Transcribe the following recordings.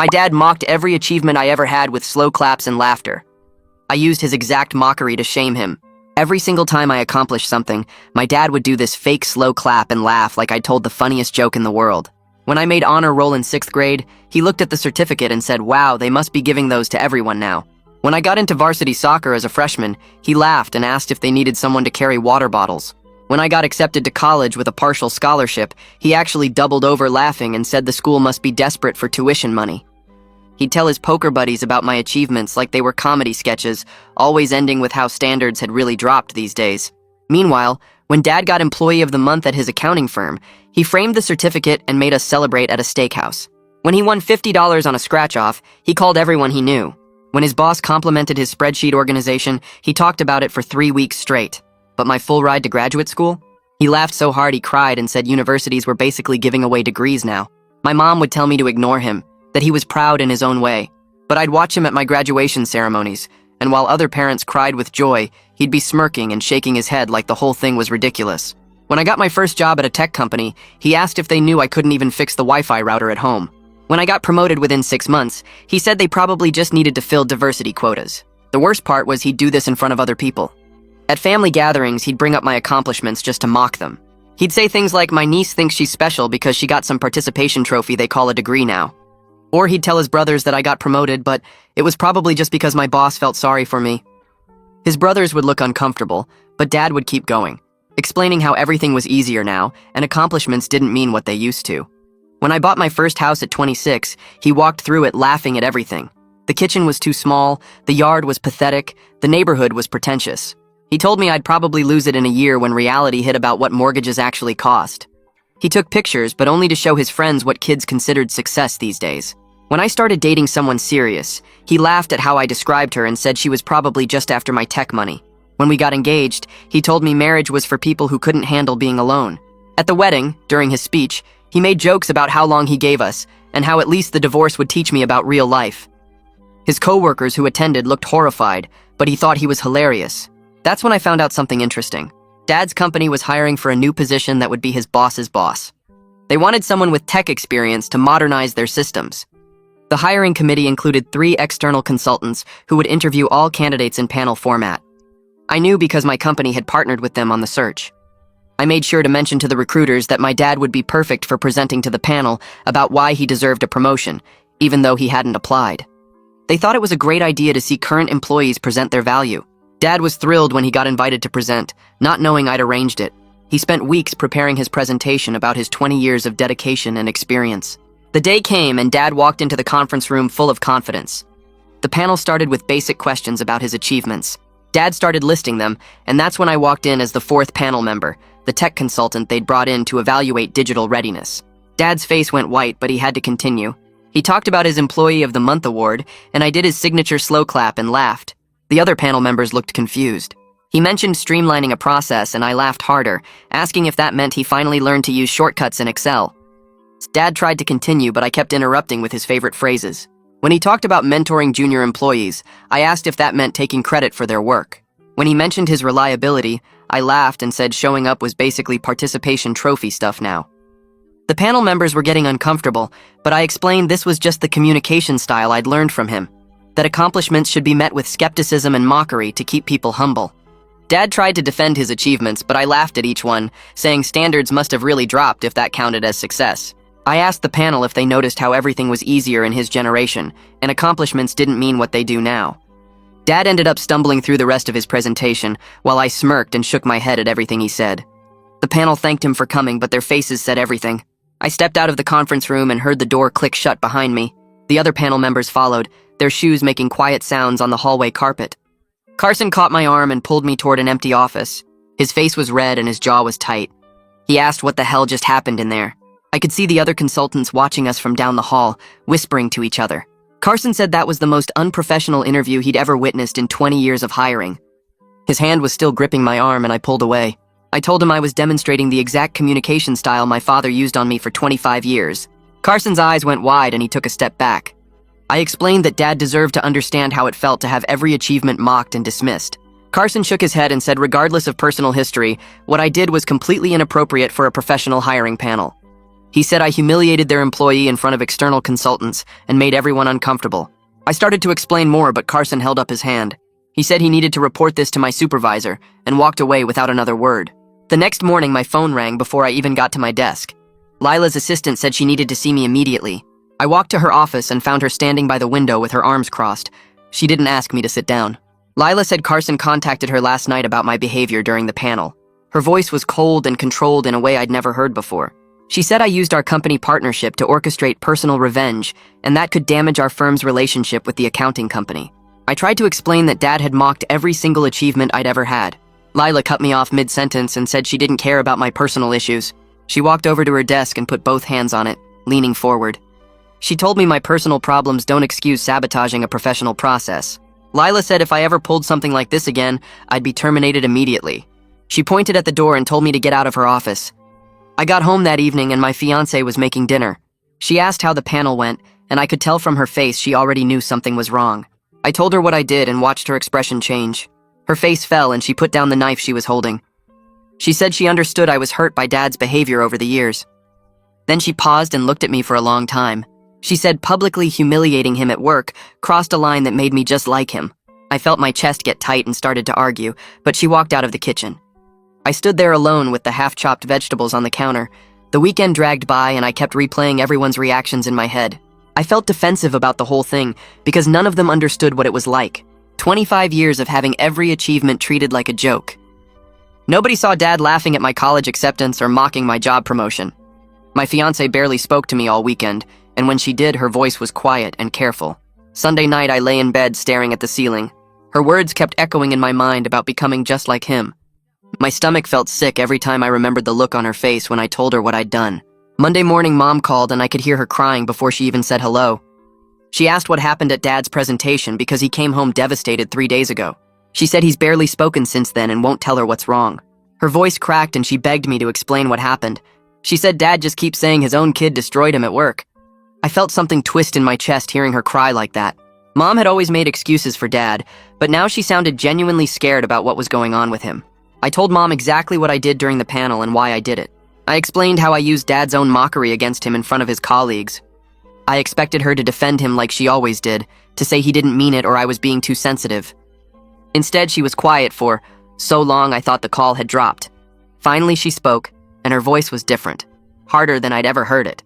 My dad mocked every achievement I ever had with slow claps and laughter. I used his exact mockery to shame him. Every single time I accomplished something, my dad would do this fake slow clap and laugh like I told the funniest joke in the world. When I made honor roll in 6th grade, he looked at the certificate and said, "Wow, they must be giving those to everyone now." When I got into varsity soccer as a freshman, he laughed and asked if they needed someone to carry water bottles. When I got accepted to college with a partial scholarship, he actually doubled over laughing and said the school must be desperate for tuition money. He'd tell his poker buddies about my achievements like they were comedy sketches, always ending with how standards had really dropped these days. Meanwhile, when Dad got Employee of the Month at his accounting firm, he framed the certificate and made us celebrate at a steakhouse. When he won $50 on a scratch-off, he called everyone he knew. When his boss complimented his spreadsheet organization, he talked about it for 3 weeks straight. But my full ride to graduate school? He laughed so hard he cried and said universities were basically giving away degrees now. My mom would tell me to ignore him, that he was proud in his own way. But I'd watch him at my graduation ceremonies, and while other parents cried with joy, he'd be smirking and shaking his head like the whole thing was ridiculous. When I got my first job at a tech company, he asked if they knew I couldn't even fix the Wi-Fi router at home. When I got promoted within 6 months, he said they probably just needed to fill diversity quotas. The worst part was he'd do this in front of other people. At family gatherings, he'd bring up my accomplishments just to mock them. He'd say things like, "My niece thinks she's special because she got some participation trophy they call a degree now." Or he'd tell his brothers that I got promoted, but it was probably just because my boss felt sorry for me. His brothers would look uncomfortable, but Dad would keep going, explaining how everything was easier now and accomplishments didn't mean what they used to. When I bought my first house at 26, he walked through it laughing at everything. The kitchen was too small, the yard was pathetic, the neighborhood was pretentious. He told me I'd probably lose it in a year when reality hit about what mortgages actually cost. He took pictures, but only to show his friends what kids considered success these days. When I started dating someone serious, he laughed at how I described her and said she was probably just after my tech money. When we got engaged, he told me marriage was for people who couldn't handle being alone. At the wedding, during his speech, he made jokes about how long he gave us and how at least the divorce would teach me about real life. His coworkers who attended looked horrified, but he thought he was hilarious. That's when I found out something interesting. Dad's company was hiring for a new position that would be his boss's boss. They wanted someone with tech experience to modernize their systems. The hiring committee included 3 external consultants who would interview all candidates in panel format. I knew because my company had partnered with them on the search. I made sure to mention to the recruiters that my dad would be perfect for presenting to the panel about why he deserved a promotion, even though he hadn't applied. They thought it was a great idea to see current employees present their value. Dad was thrilled when he got invited to present, not knowing I'd arranged it. He spent weeks preparing his presentation about his 20 years of dedication and experience. The day came and Dad walked into the conference room full of confidence. The panel started with basic questions about his achievements. Dad started listing them, and that's when I walked in as the 4th panel member, the tech consultant they'd brought in to evaluate digital readiness. Dad's face went white, but he had to continue. He talked about his Employee of the Month award, and I did his signature slow clap and laughed. The other panel members looked confused. He mentioned streamlining a process, and I laughed harder, asking if that meant he finally learned to use shortcuts in Excel. Dad tried to continue, but I kept interrupting with his favorite phrases. When he talked about mentoring junior employees, I asked if that meant taking credit for their work. When he mentioned his reliability, I laughed and said showing up was basically participation trophy stuff now. The panel members were getting uncomfortable, but I explained this was just the communication style I'd learned from him, that accomplishments should be met with skepticism and mockery to keep people humble. Dad tried to defend his achievements, but I laughed at each one, saying standards must have really dropped if that counted as success. I asked the panel if they noticed how everything was easier in his generation, and accomplishments didn't mean what they do now. Dad ended up stumbling through the rest of his presentation, while I smirked and shook my head at everything he said. The panel thanked him for coming, but their faces said everything. I stepped out of the conference room and heard the door click shut behind me. The other panel members followed, their shoes making quiet sounds on the hallway carpet. Carson caught my arm and pulled me toward an empty office. His face was red and his jaw was tight. He asked what the hell just happened in there. I could see the other consultants watching us from down the hall, whispering to each other. Carson said that was the most unprofessional interview he'd ever witnessed in 20 years of hiring. His hand was still gripping my arm and I pulled away. I told him I was demonstrating the exact communication style my father used on me for 25 years. Carson's eyes went wide and he took a step back. I explained that Dad deserved to understand how it felt to have every achievement mocked and dismissed. Carson shook his head and said regardless of personal history, what I did was completely inappropriate for a professional hiring panel. He said I humiliated their employee in front of external consultants and made everyone uncomfortable. I started to explain more, but Carson held up his hand. He said he needed to report this to my supervisor and walked away without another word. The next morning, my phone rang before I even got to my desk. Lila's assistant said she needed to see me immediately. I walked to her office and found her standing by the window with her arms crossed. She didn't ask me to sit down. Lila said Carson contacted her last night about my behavior during the panel. Her voice was cold and controlled in a way I'd never heard before. She said I used our company partnership to orchestrate personal revenge, and that could damage our firm's relationship with the accounting company. I tried to explain that Dad had mocked every single achievement I'd ever had. Lila cut me off mid-sentence and said she didn't care about my personal issues. She walked over to her desk and put both hands on it, leaning forward. She told me my personal problems don't excuse sabotaging a professional process. Lila said if I ever pulled something like this again, I'd be terminated immediately. She pointed at the door and told me to get out of her office. I got home that evening and my fiancé was making dinner. She asked how the panel went, and I could tell from her face she already knew something was wrong. I told her what I did and watched her expression change. Her face fell and she put down the knife she was holding. She said she understood I was hurt by Dad's behavior over the years. Then she paused and looked at me for a long time. She said publicly humiliating him at work crossed a line that made me just like him. I felt my chest get tight and started to argue, but she walked out of the kitchen. I stood there alone with the half-chopped vegetables on the counter. The weekend dragged by and I kept replaying everyone's reactions in my head. I felt defensive about the whole thing because none of them understood what it was like. 25 years of having every achievement treated like a joke. Nobody saw Dad laughing at my college acceptance or mocking my job promotion. My fiancé barely spoke to me all weekend, and when she did, her voice was quiet and careful. Sunday night, I lay in bed staring at the ceiling. Her words kept echoing in my mind about becoming just like him. My stomach felt sick every time I remembered the look on her face when I told her what I'd done. Monday morning, Mom called and I could hear her crying before she even said hello. She asked what happened at Dad's presentation because he came home devastated 3 days ago. She said he's barely spoken since then and won't tell her what's wrong. Her voice cracked and she begged me to explain what happened. She said Dad just keeps saying his own kid destroyed him at work. I felt something twist in my chest hearing her cry like that. Mom had always made excuses for Dad, but now she sounded genuinely scared about what was going on with him. I told Mom exactly what I did during the panel and why I did it. I explained how I used Dad's own mockery against him in front of his colleagues. I expected her to defend him like she always did, to say he didn't mean it or I was being too sensitive. Instead, she was quiet for so long I thought the call had dropped. Finally, she spoke, and her voice was different, harder than I'd ever heard it.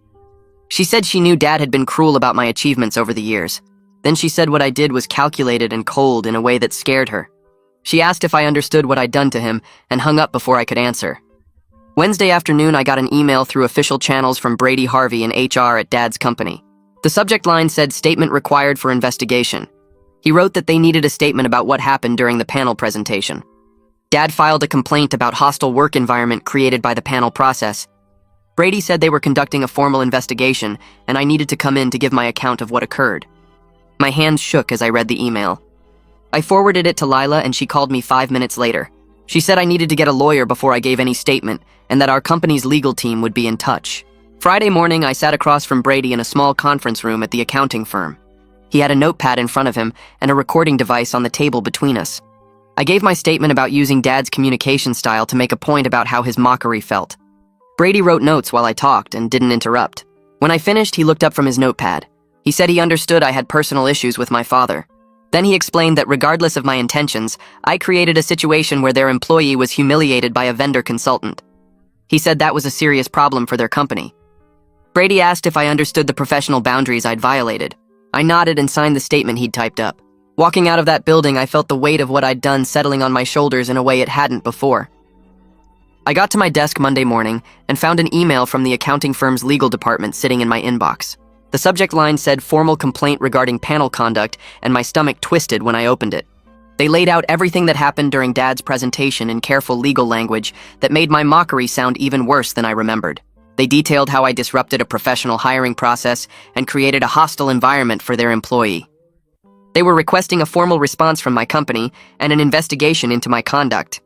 She said she knew Dad had been cruel about my achievements over the years. Then she said what I did was calculated and cold in a way that scared her. She asked if I understood what I'd done to him and hung up before I could answer. Wednesday afternoon, I got an email through official channels from Brady Harvey in HR at Dad's company. The subject line said statement required for investigation. He wrote that they needed a statement about what happened during the panel presentation. Dad filed a complaint about hostile work environment created by the panel process. Brady said they were conducting a formal investigation and I needed to come in to give my account of what occurred. My hands shook as I read the email. I forwarded it to Lila and she called me 5 minutes later. She said I needed to get a lawyer before I gave any statement and that our company's legal team would be in touch. Friday morning, I sat across from Brady in a small conference room at the accounting firm. He had a notepad in front of him and a recording device on the table between us. I gave my statement about using Dad's communication style to make a point about how his mockery felt. Brady wrote notes while I talked and didn't interrupt. When I finished, he looked up from his notepad. He said he understood I had personal issues with my father. Then he explained that regardless of my intentions, I created a situation where their employee was humiliated by a vendor consultant. He said that was a serious problem for their company. Brady asked if I understood the professional boundaries I'd violated. I nodded and signed the statement he'd typed up. Walking out of that building, I felt the weight of what I'd done settling on my shoulders in a way it hadn't before. I got to my desk Monday morning and found an email from the accounting firm's legal department sitting in my inbox. The subject line said formal complaint regarding panel conduct, and my stomach twisted when I opened it. They laid out everything that happened during Dad's presentation in careful legal language that made my mockery sound even worse than I remembered. They detailed how I disrupted a professional hiring process and created a hostile environment for their employee. They were requesting a formal response from my company and an investigation into my conduct.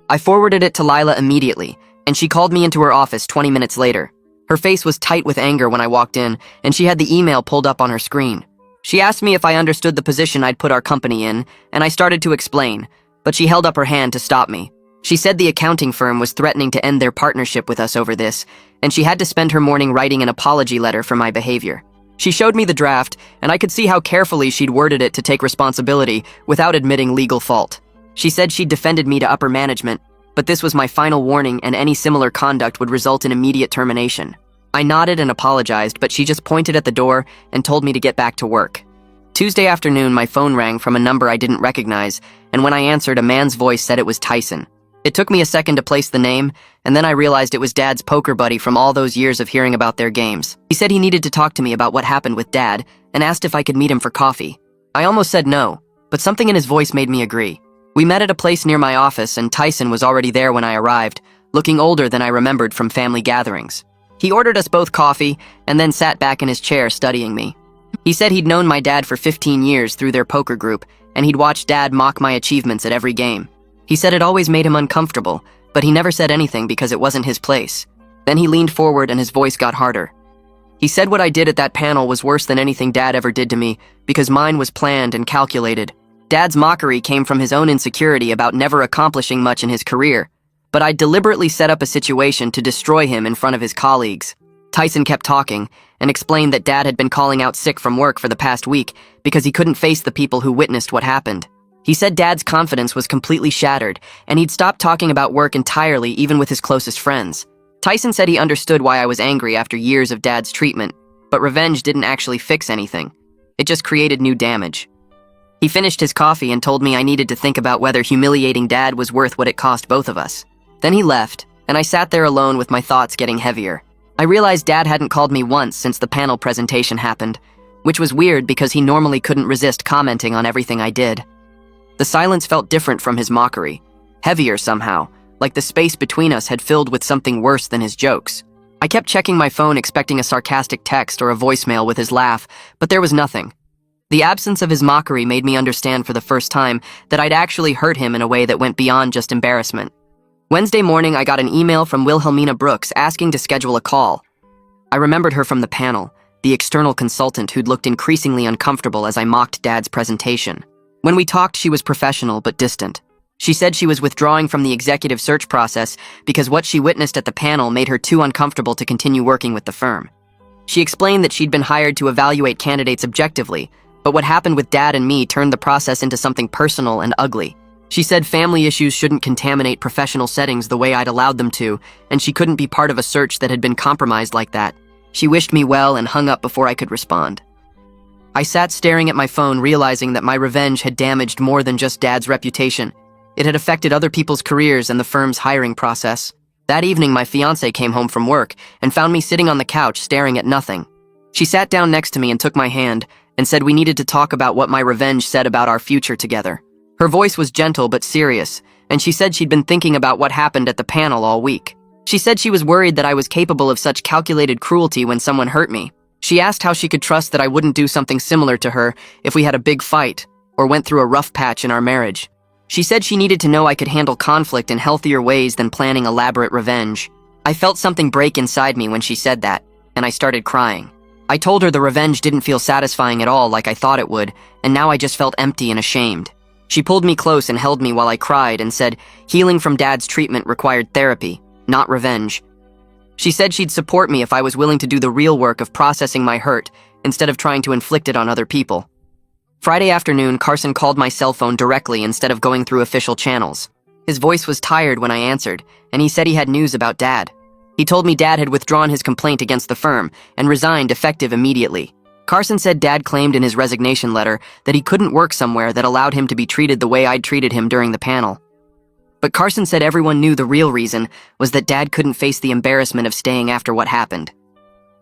I forwarded it to Lila immediately, and she called me into her office 20 minutes later. Her face was tight with anger when I walked in, and she had the email pulled up on her screen. She asked me if I understood the position I'd put our company in, and I started to explain, but she held up her hand to stop me. She said the accounting firm was threatening to end their partnership with us over this, and she had to spend her morning writing an apology letter for my behavior. She showed me the draft, and I could see how carefully she'd worded it to take responsibility without admitting legal fault. She said she'd defended me to upper management, but this was my final warning, and any similar conduct would result in immediate termination. I nodded and apologized, but she just pointed at the door and told me to get back to work. Tuesday afternoon, my phone rang from a number I didn't recognize, and when I answered, a man's voice said it was Tyson. It took me a second to place the name, and then I realized it was Dad's poker buddy from all those years of hearing about their games. He said he needed to talk to me about what happened with Dad, and asked if I could meet him for coffee. I almost said no, but something in his voice made me agree. We met at a place near my office, and Tyson was already there when I arrived, looking older than I remembered from family gatherings. He ordered us both coffee, and then sat back in his chair studying me. He said he'd known my dad for 15 years through their poker group, and he'd watched Dad mock my achievements at every game. He said it always made him uncomfortable, but he never said anything because it wasn't his place. Then he leaned forward and his voice got harder. He said what I did at that panel was worse than anything Dad ever did to me, because mine was planned and calculated. Dad's mockery came from his own insecurity about never accomplishing much in his career, but I deliberately set up a situation to destroy him in front of his colleagues. Tyson kept talking and explained that Dad had been calling out sick from work for the past week because he couldn't face the people who witnessed what happened. He said Dad's confidence was completely shattered, and he'd stopped talking about work entirely, even with his closest friends. Tyson said he understood why I was angry after years of Dad's treatment, but revenge didn't actually fix anything. It just created new damage. He finished his coffee and told me I needed to think about whether humiliating Dad was worth what it cost both of us. Then he left, and I sat there alone with my thoughts getting heavier. I realized Dad hadn't called me once since the panel presentation happened, which was weird because he normally couldn't resist commenting on everything I did. The silence felt different from his mockery, heavier somehow, like the space between us had filled with something worse than his jokes. I kept checking my phone expecting a sarcastic text or a voicemail with his laugh, but there was nothing. The absence of his mockery made me understand for the first time that I'd actually hurt him in a way that went beyond just embarrassment. Wednesday morning, I got an email from Wilhelmina Brooks asking to schedule a call. I remembered her from the panel, the external consultant who'd looked increasingly uncomfortable as I mocked Dad's presentation. When we talked, she was professional but distant. She said she was withdrawing from the executive search process because what she witnessed at the panel made her too uncomfortable to continue working with the firm. She explained that she'd been hired to evaluate candidates objectively, but what happened with Dad and me turned the process into something personal and ugly. She said family issues shouldn't contaminate professional settings the way I'd allowed them to, and she couldn't be part of a search that had been compromised like that. She wished me well and hung up before I could respond. I sat staring at my phone, realizing that my revenge had damaged more than just Dad's reputation. It had affected other people's careers and the firm's hiring process. That evening, my fiancée came home from work and found me sitting on the couch staring at nothing. She sat down next to me and took my hand and said we needed to talk about what my revenge said about our future together. Her voice was gentle but serious, and she said she'd been thinking about what happened at the panel all week. She said she was worried that I was capable of such calculated cruelty when someone hurt me. She asked how she could trust that I wouldn't do something similar to her if we had a big fight or went through a rough patch in our marriage. She said she needed to know I could handle conflict in healthier ways than planning elaborate revenge. I felt something break inside me when she said that, and I started crying. I told her the revenge didn't feel satisfying at all like I thought it would, and now I just felt empty and ashamed. She pulled me close and held me while I cried and said healing from Dad's treatment required therapy, not revenge. She said she'd support me if I was willing to do the real work of processing my hurt instead of trying to inflict it on other people. Friday afternoon, Carson called my cell phone directly instead of going through official channels. His voice was tired when I answered, and he said he had news about Dad. He told me Dad had withdrawn his complaint against the firm and resigned effective immediately. Carson said Dad claimed in his resignation letter that he couldn't work somewhere that allowed him to be treated the way I'd treated him during the panel. But Carson said everyone knew the real reason was that Dad couldn't face the embarrassment of staying after what happened.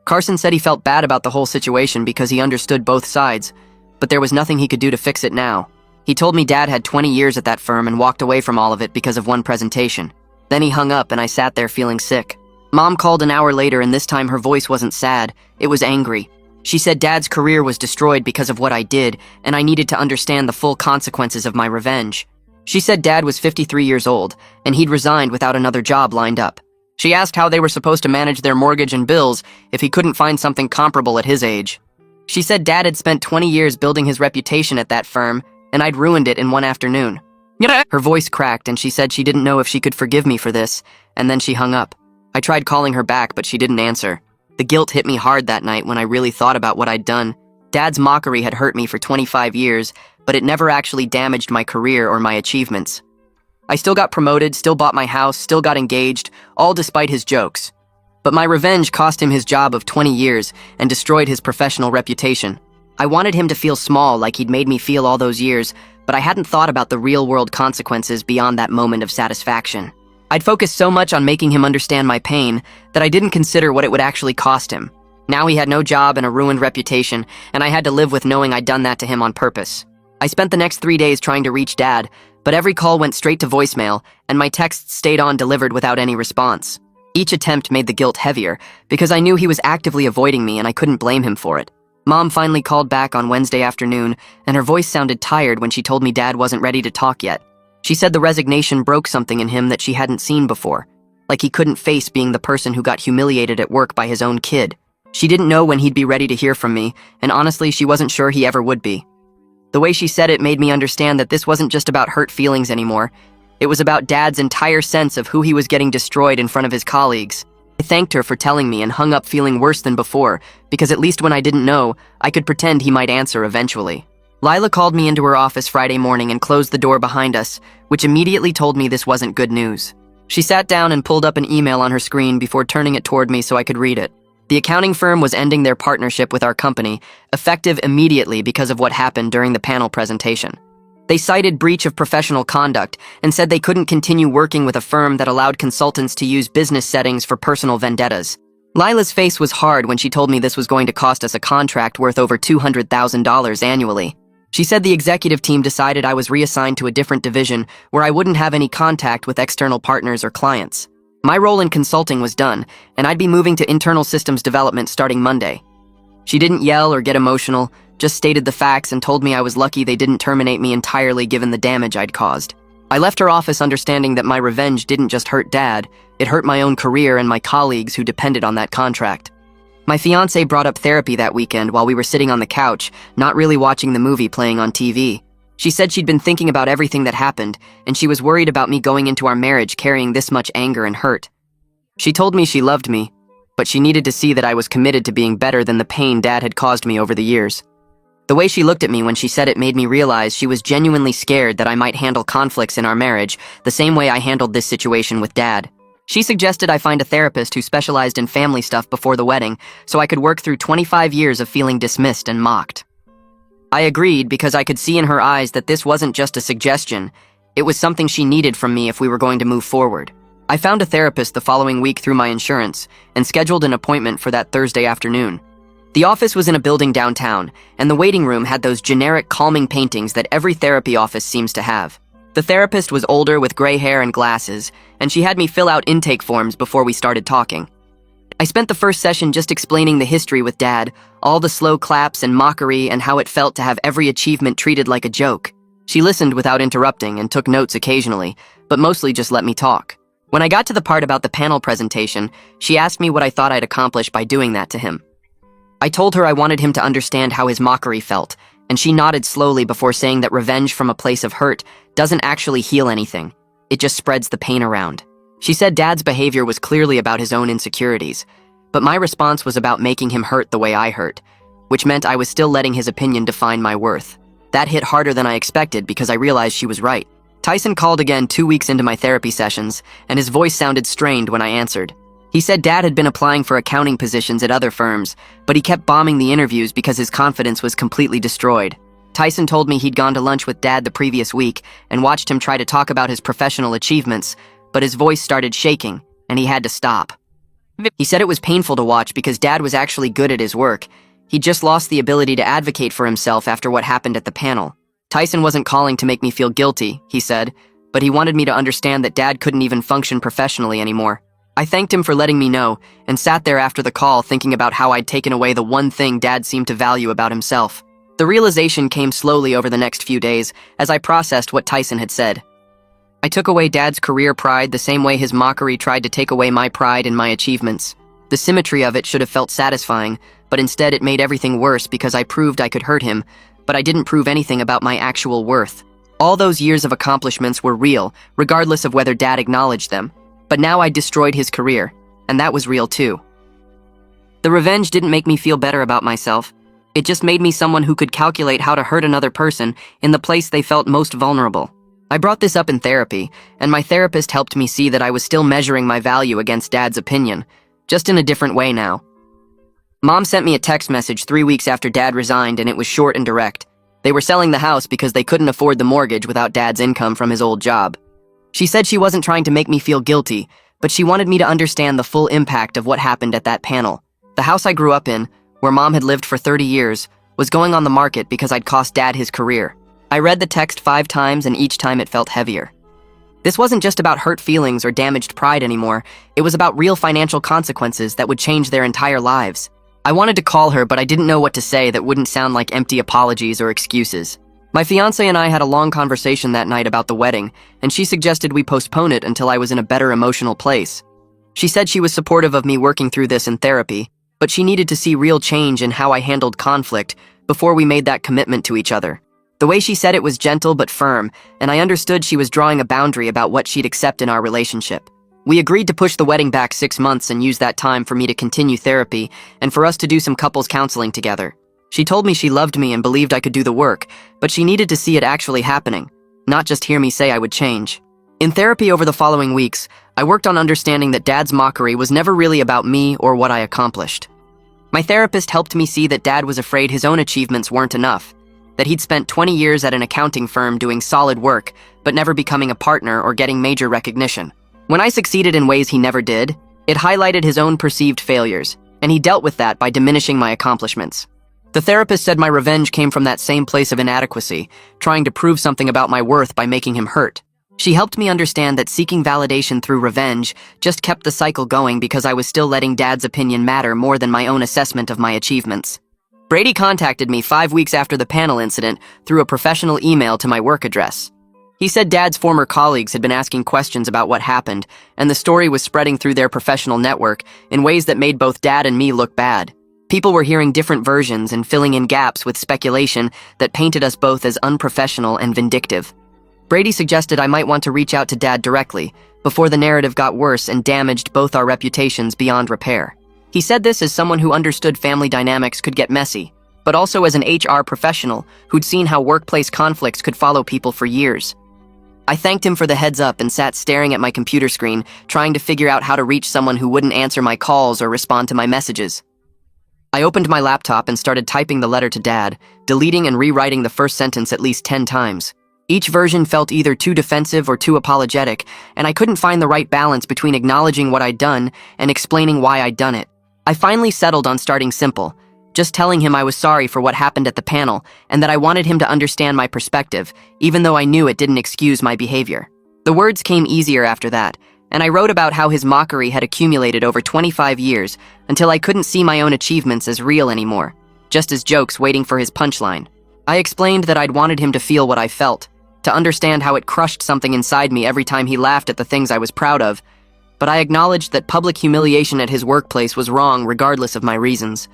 Carson said he felt bad about the whole situation because he understood both sides, but there was nothing he could do to fix it now. He told me Dad had 20 years at that firm and walked away from all of it because of one presentation. Then he hung up and I sat there feeling sick. Mom called an hour later, and this time her voice wasn't sad, it was angry. She said Dad's career was destroyed because of what I did, and I needed to understand the full consequences of my revenge. She said Dad was 53 years old, and he'd resigned without another job lined up. She asked how they were supposed to manage their mortgage and bills if he couldn't find something comparable at his age. She said Dad had spent 20 years building his reputation at that firm, and I'd ruined it in one afternoon. Her voice cracked and she said she didn't know if she could forgive me for this, and then she hung up. I tried calling her back, but she didn't answer. The guilt hit me hard that night when I really thought about what I'd done. Dad's mockery had hurt me for 25 years, but it never actually damaged my career or my achievements. I still got promoted, still bought my house, still got engaged, all despite his jokes. But my revenge cost him his job of 20 years and destroyed his professional reputation. I wanted him to feel small like he'd made me feel all those years, but I hadn't thought about the real-world consequences beyond that moment of satisfaction. I'd focused so much on making him understand my pain that I didn't consider what it would actually cost him. Now he had no job and a ruined reputation, and I had to live with knowing I'd done that to him on purpose. I spent the next 3 days trying to reach Dad, but every call went straight to voicemail, and my texts stayed on delivered without any response. Each attempt made the guilt heavier, because I knew he was actively avoiding me and I couldn't blame him for it. Mom finally called back on Wednesday afternoon, and her voice sounded tired when she told me Dad wasn't ready to talk yet. She said the resignation broke something in him that she hadn't seen before, like he couldn't face being the person who got humiliated at work by his own kid. She didn't know when he'd be ready to hear from me, and honestly, she wasn't sure he ever would be. The way she said it made me understand that this wasn't just about hurt feelings anymore. It was about Dad's entire sense of who he was getting destroyed in front of his colleagues. I thanked her for telling me and hung up feeling worse than before, because at least when I didn't know, I could pretend he might answer eventually. Lila called me into her office Friday morning and closed the door behind us, which immediately told me this wasn't good news. She sat down and pulled up an email on her screen before turning it toward me so I could read it. The accounting firm was ending their partnership with our company, effective immediately because of what happened during the panel presentation. They cited breach of professional conduct and said they couldn't continue working with a firm that allowed consultants to use business settings for personal vendettas. Lila's face was hard when she told me this was going to cost us a contract worth over $200,000 annually. She said the executive team decided I was reassigned to a different division where I wouldn't have any contact with external partners or clients. My role in consulting was done, and I'd be moving to internal systems development starting Monday. She didn't yell or get emotional, just stated the facts and told me I was lucky they didn't terminate me entirely given the damage I'd caused. I left her office understanding that my revenge didn't just hurt Dad, it hurt my own career and my colleagues who depended on that contract. My fiancé brought up therapy that weekend while we were sitting on the couch, not really watching the movie playing on TV. She said she'd been thinking about everything that happened, and she was worried about me going into our marriage carrying this much anger and hurt. She told me she loved me, but she needed to see that I was committed to being better than the pain Dad had caused me over the years. The way she looked at me when she said it made me realize she was genuinely scared that I might handle conflicts in our marriage the same way I handled this situation with Dad. She suggested I find a therapist who specialized in family stuff before the wedding so I could work through 25 years of feeling dismissed and mocked. I agreed because I could see in her eyes that this wasn't just a suggestion, it was something she needed from me if we were going to move forward. I found a therapist the following week through my insurance and scheduled an appointment for that Thursday afternoon. The office was in a building downtown, and the waiting room had those generic calming paintings that every therapy office seems to have. The therapist was older with gray hair and glasses, and she had me fill out intake forms before we started talking. I spent the first session just explaining the history with Dad, all the slow claps and mockery and how it felt to have every achievement treated like a joke. She listened without interrupting and took notes occasionally, but mostly just let me talk. When I got to the part about the panel presentation, she asked me what I thought I'd accomplish by doing that to him. I told her I wanted him to understand how his mockery felt, and she nodded slowly before saying that revenge from a place of hurt doesn't actually heal anything. It just spreads the pain around. She said Dad's behavior was clearly about his own insecurities, but my response was about making him hurt the way I hurt, which meant I was still letting his opinion define my worth. That hit harder than I expected because I realized she was right. Tyson called again 2 weeks into my therapy sessions, and his voice sounded strained when I answered. He said Dad had been applying for accounting positions at other firms, but he kept bombing the interviews because his confidence was completely destroyed. Tyson told me he'd gone to lunch with Dad the previous week and watched him try to talk about his professional achievements, but his voice started shaking, and he had to stop. He said it was painful to watch because Dad was actually good at his work. He just lost the ability to advocate for himself after what happened at the panel. Tyson wasn't calling to make me feel guilty, he said, but he wanted me to understand that Dad couldn't even function professionally anymore. I thanked him for letting me know, and sat there after the call thinking about how I'd taken away the one thing Dad seemed to value about himself. The realization came slowly over the next few days as I processed what Tyson had said. I took away Dad's career pride the same way his mockery tried to take away my pride in my achievements. The symmetry of it should have felt satisfying, but instead it made everything worse because I proved I could hurt him, but I didn't prove anything about my actual worth. All those years of accomplishments were real, regardless of whether Dad acknowledged them. But now I'd destroyed his career, and that was real too. The revenge didn't make me feel better about myself. It just made me someone who could calculate how to hurt another person in the place they felt most vulnerable. I brought this up in therapy, and my therapist helped me see that I was still measuring my value against Dad's opinion, just in a different way now. Mom sent me a text message 3 weeks after Dad resigned, and it was short and direct. They were selling the house because they couldn't afford the mortgage without Dad's income from his old job. She said she wasn't trying to make me feel guilty, but she wanted me to understand the full impact of what happened at that panel. The house I grew up in, where Mom had lived for 30 years, was going on the market because I'd cost Dad his career. I read the text 5 times, and each time it felt heavier. This wasn't just about hurt feelings or damaged pride anymore. It was about real financial consequences that would change their entire lives. I wanted to call her, but I didn't know what to say that wouldn't sound like empty apologies or excuses. My fiancé and I had a long conversation that night about the wedding, and she suggested we postpone it until I was in a better emotional place. She said she was supportive of me working through this in therapy, but she needed to see real change in how I handled conflict before we made that commitment to each other. The way she said it was gentle but firm, and I understood she was drawing a boundary about what she'd accept in our relationship. We agreed to push the wedding back 6 months and use that time for me to continue therapy and for us to do some couples counseling together. She told me she loved me and believed I could do the work, but she needed to see it actually happening, not just hear me say I would change. In therapy over the following weeks, I worked on understanding that Dad's mockery was never really about me or what I accomplished. My therapist helped me see that Dad was afraid his own achievements weren't enough, that he'd spent 20 years at an accounting firm doing solid work, but never becoming a partner or getting major recognition. When I succeeded in ways he never did, it highlighted his own perceived failures, and he dealt with that by diminishing my accomplishments. The therapist said my revenge came from that same place of inadequacy, trying to prove something about my worth by making him hurt. She helped me understand that seeking validation through revenge just kept the cycle going because I was still letting Dad's opinion matter more than my own assessment of my achievements. Brady contacted me 5 weeks after the panel incident through a professional email to my work address. He said Dad's former colleagues had been asking questions about what happened, and the story was spreading through their professional network in ways that made both Dad and me look bad. People were hearing different versions and filling in gaps with speculation that painted us both as unprofessional and vindictive. Brady suggested I might want to reach out to Dad directly before the narrative got worse and damaged both our reputations beyond repair. He said this as someone who understood family dynamics could get messy, but also as an HR professional who'd seen how workplace conflicts could follow people for years. I thanked him for the heads up and sat staring at my computer screen, trying to figure out how to reach someone who wouldn't answer my calls or respond to my messages. I opened my laptop and started typing the letter to Dad, deleting and rewriting the first sentence at least 10 times. Each version felt either too defensive or too apologetic, and I couldn't find the right balance between acknowledging what I'd done and explaining why I'd done it. I finally settled on starting simple, just telling him I was sorry for what happened at the panel and that I wanted him to understand my perspective, even though I knew it didn't excuse my behavior. The words came easier after that, and I wrote about how his mockery had accumulated over 25 years until I couldn't see my own achievements as real anymore, just as jokes waiting for his punchline. I explained that I'd wanted him to feel what I felt, to understand how it crushed something inside me every time he laughed at the things I was proud of, but I acknowledged that public humiliation at his workplace was wrong regardless of my reasons.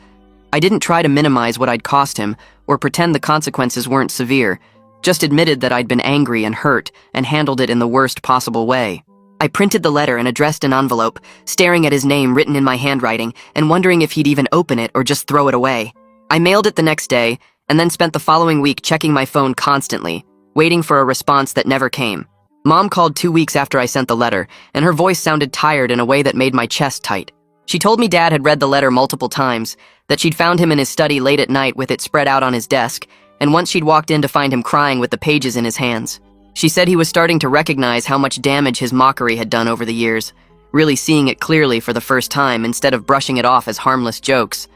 I didn't try to minimize what I'd cost him or pretend the consequences weren't severe, just admitted that I'd been angry and hurt and handled it in the worst possible way. I printed the letter and addressed an envelope, staring at his name written in my handwriting and wondering if he'd even open it or just throw it away. I mailed it the next day and then spent the following week checking my phone constantly, waiting for a response that never came. Mom called 2 weeks after I sent the letter, and her voice sounded tired in a way that made my chest tight. She told me Dad had read the letter multiple times, that she'd found him in his study late at night with it spread out on his desk, and once she'd walked in to find him crying with the pages in his hands. She said he was starting to recognize how much damage his mockery had done over the years, really seeing it clearly for the first time instead of brushing it off as harmless jokes.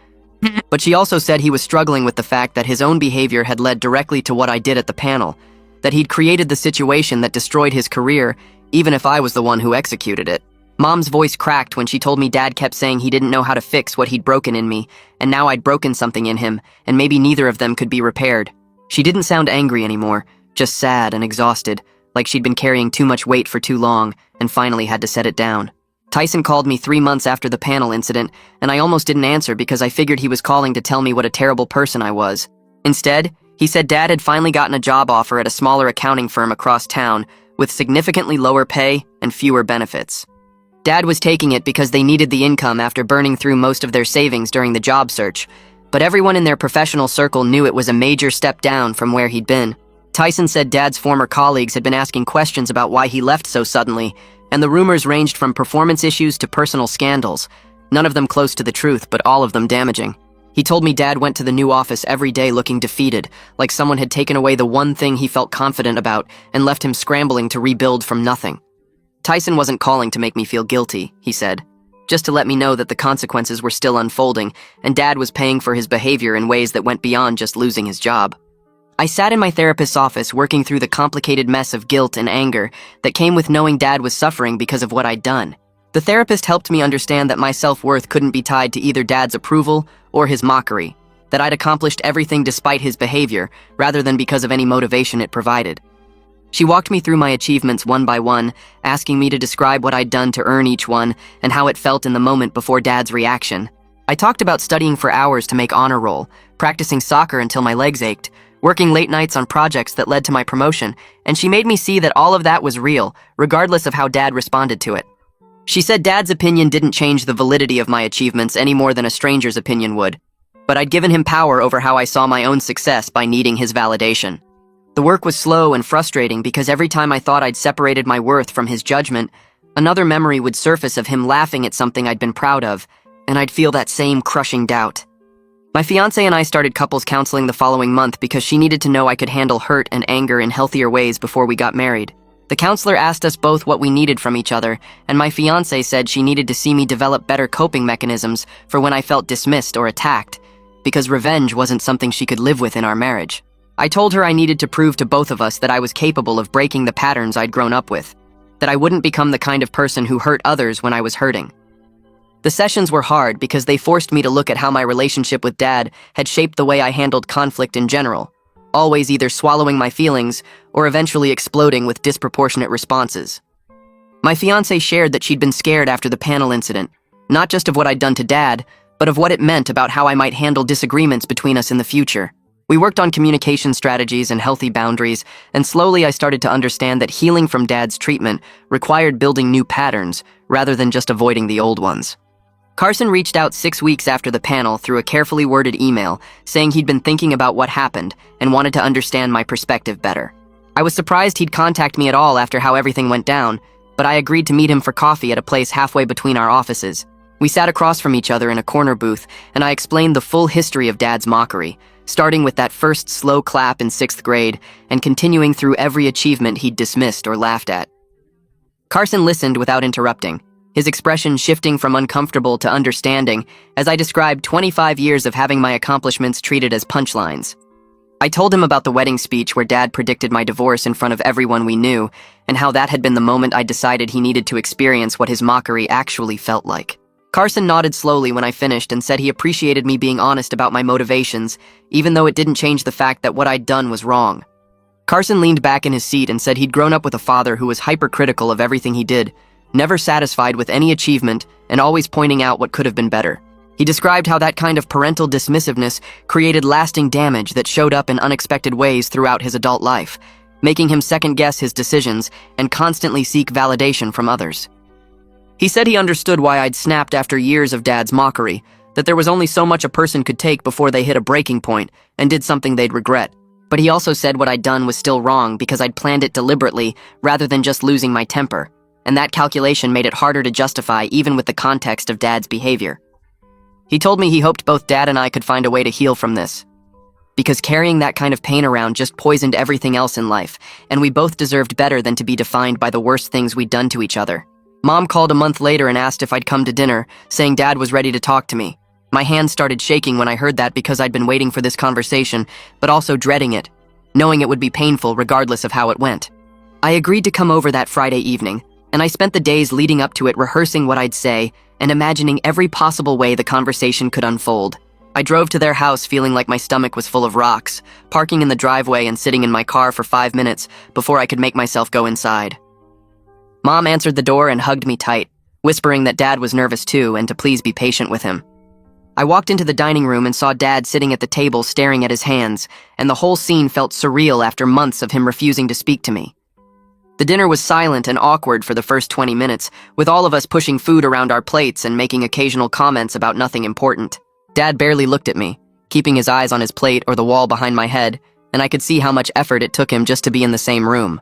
But she also said he was struggling with the fact that his own behavior had led directly to what I did at the panel, that he'd created the situation that destroyed his career, even if I was the one who executed it. Mom's voice cracked when she told me Dad kept saying he didn't know how to fix what he'd broken in me, and now I'd broken something in him, and maybe neither of them could be repaired. She didn't sound angry anymore, just sad and exhausted, like she'd been carrying too much weight for too long, and finally had to set it down. Tyson called me 3 months after the panel incident, and I almost didn't answer because I figured he was calling to tell me what a terrible person I was. Instead, He said Dad had finally gotten a job offer at a smaller accounting firm across town with significantly lower pay and fewer benefits. Dad was taking it because they needed the income after burning through most of their savings during the job search, but everyone in their professional circle knew it was a major step down from where he'd been. Tyson said Dad's former colleagues had been asking questions about why he left so suddenly, and the rumors ranged from performance issues to personal scandals, none of them close to the truth, but all of them damaging. He told me Dad went to the new office every day looking defeated, like someone had taken away the one thing he felt confident about and left him scrambling to rebuild from nothing. Tyson wasn't calling to make me feel guilty, he said, just to let me know that the consequences were still unfolding, and Dad was paying for his behavior in ways that went beyond just losing his job. I sat in my therapist's office working through the complicated mess of guilt and anger that came with knowing Dad was suffering because of what I'd done. The therapist helped me understand that my self-worth couldn't be tied to either Dad's approval or his mockery, that I'd accomplished everything despite his behavior, rather than because of any motivation it provided. She walked me through my achievements one by one, asking me to describe what I'd done to earn each one and how it felt in the moment before Dad's reaction. I talked about studying for hours to make honor roll, practicing soccer until my legs ached, working late nights on projects that led to my promotion, and she made me see that all of that was real, regardless of how Dad responded to it. She said Dad's opinion didn't change the validity of my achievements any more than a stranger's opinion would, but I'd given him power over how I saw my own success by needing his validation. The work was slow and frustrating because every time I thought I'd separated my worth from his judgment, another memory would surface of him laughing at something I'd been proud of, and I'd feel that same crushing doubt. My fiancé and I started couples counseling the following month because she needed to know I could handle hurt and anger in healthier ways before we got married. The counselor asked us both what we needed from each other, and my fiancé said she needed to see me develop better coping mechanisms for when I felt dismissed or attacked, because revenge wasn't something she could live with in our marriage. I told her I needed to prove to both of us that I was capable of breaking the patterns I'd grown up with, that I wouldn't become the kind of person who hurt others when I was hurting. The sessions were hard because they forced me to look at how my relationship with Dad had shaped the way I handled conflict in general, always either swallowing my feelings or eventually exploding with disproportionate responses. My fiancé shared that she'd been scared after the panel incident, not just of what I'd done to Dad, but of what it meant about how I might handle disagreements between us in the future. We worked on communication strategies and healthy boundaries, and slowly I started to understand that healing from Dad's treatment required building new patterns rather than just avoiding the old ones. Carson reached out 6 weeks after the panel through a carefully worded email saying he'd been thinking about what happened and wanted to understand my perspective better. I was surprised he'd contact me at all after how everything went down, but I agreed to meet him for coffee at a place halfway between our offices. We sat across from each other in a corner booth, and I explained the full history of Dad's mockery, starting with that first slow clap in 6th grade and continuing through every achievement he'd dismissed or laughed at. Carson listened without interrupting, his expression shifting from uncomfortable to understanding as I described 25 years of having my accomplishments treated as punchlines. I told him about the wedding speech where Dad predicted my divorce in front of everyone we knew, and how that had been the moment I decided he needed to experience what his mockery actually felt like. Carson nodded slowly when I finished and said he appreciated me being honest about my motivations, even though it didn't change the fact that what I'd done was wrong. Carson leaned back in his seat and said he'd grown up with a father who was hypercritical of everything he did, never satisfied with any achievement, and always pointing out what could have been better. He described how that kind of parental dismissiveness created lasting damage that showed up in unexpected ways throughout his adult life, making him second-guess his decisions and constantly seek validation from others. He said he understood why I'd snapped after years of Dad's mockery, that there was only so much a person could take before they hit a breaking point and did something they'd regret. But he also said what I'd done was still wrong because I'd planned it deliberately rather than just losing my temper, and that calculation made it harder to justify even with the context of Dad's behavior. He told me he hoped both Dad and I could find a way to heal from this, because carrying that kind of pain around just poisoned everything else in life, and we both deserved better than to be defined by the worst things we'd done to each other. Mom called a month later and asked if I'd come to dinner, saying Dad was ready to talk to me. My hands started shaking when I heard that because I'd been waiting for this conversation, but also dreading it, knowing it would be painful regardless of how it went. I agreed to come over that Friday evening, and I spent the days leading up to it rehearsing what I'd say and imagining every possible way the conversation could unfold. I drove to their house feeling like my stomach was full of rocks, parking in the driveway and sitting in my car for 5 minutes before I could make myself go inside. Mom answered the door and hugged me tight, whispering that Dad was nervous too and to please be patient with him. I walked into the dining room and saw Dad sitting at the table staring at his hands, and the whole scene felt surreal after months of him refusing to speak to me. The dinner was silent and awkward for the first 20 minutes, with all of us pushing food around our plates and making occasional comments about nothing important. Dad barely looked at me, keeping his eyes on his plate or the wall behind my head, and I could see how much effort it took him just to be in the same room.